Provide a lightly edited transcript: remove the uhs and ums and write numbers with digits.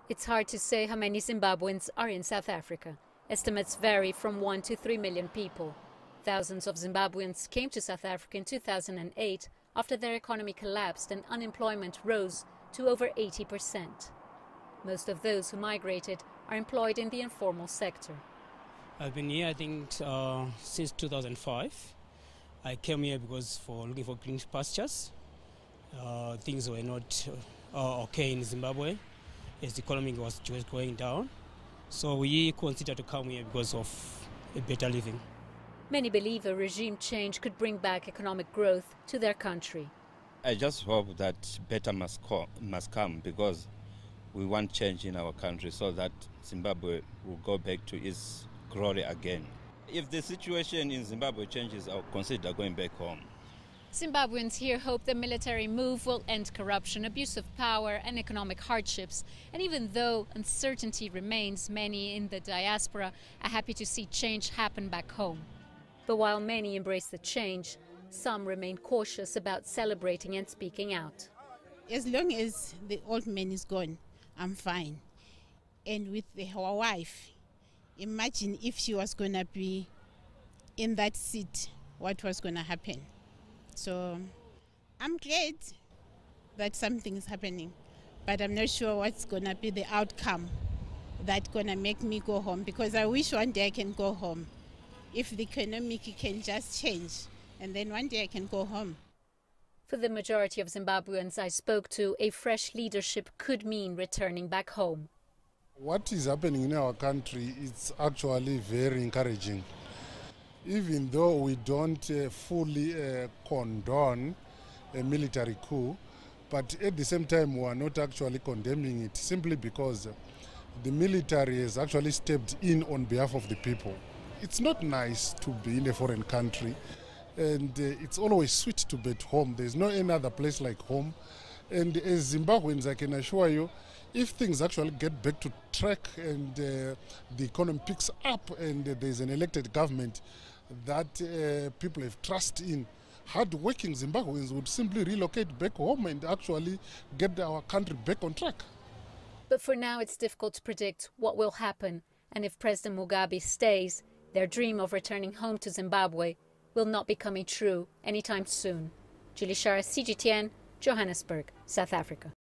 It's hard to say how many Zimbabweans are in South Africa. Estimates vary from 1 to 3 million people. Thousands of Zimbabweans came to South Africa in 2008 after their economy collapsed and unemployment rose to over 80%. Most of those who migrated are employed in the informal sector. I've been here, I think, since 2005. I came here because for looking for green pastures. Things were not okay in Zimbabwe as the economy was just going down. So we considered to come here because of a better living. Many believe a regime change could bring back economic growth to their country. I just hope that better must come because we want change in our country so that Zimbabwe will go back to its glory again. If the situation in Zimbabwe changes, I'll consider going back home. Zimbabweans here hope the military move will end corruption, abuse of power and economic hardships. And even though uncertainty remains, many in the diaspora are happy to see change happen back home. But while many embrace the change, some remain cautious about celebrating and speaking out. As long as the old man is gone, I'm fine. And with her wife, imagine if she was going to be in that seat, what was going to happen. So I'm glad that something is happening, but I'm not sure what's going to be the outcome that's going to make me go home, because I wish one day I can go home. If the economic can just change, and then one day I can go home. For the majority of Zimbabweans I spoke to, a fresh leadership could mean returning back home. What is happening in our country is actually very encouraging. Even though we don't fully condone a military coup, but at the same time we are not actually condemning it, simply because the military has actually stepped in on behalf of the people. It's not nice to be in a foreign country, and it's always sweet to be at home. There's no any other place like home. And as Zimbabweans, I can assure you, if things actually get back to track and the economy picks up and there's an elected government that people have trust in, hard-working Zimbabweans would simply relocate back home and actually get our country back on track. But for now, it's difficult to predict what will happen. And if President Mugabe stays, their dream of returning home to Zimbabwe will not be coming true anytime soon. Julie Scheier, CGTN, Johannesburg, South Africa.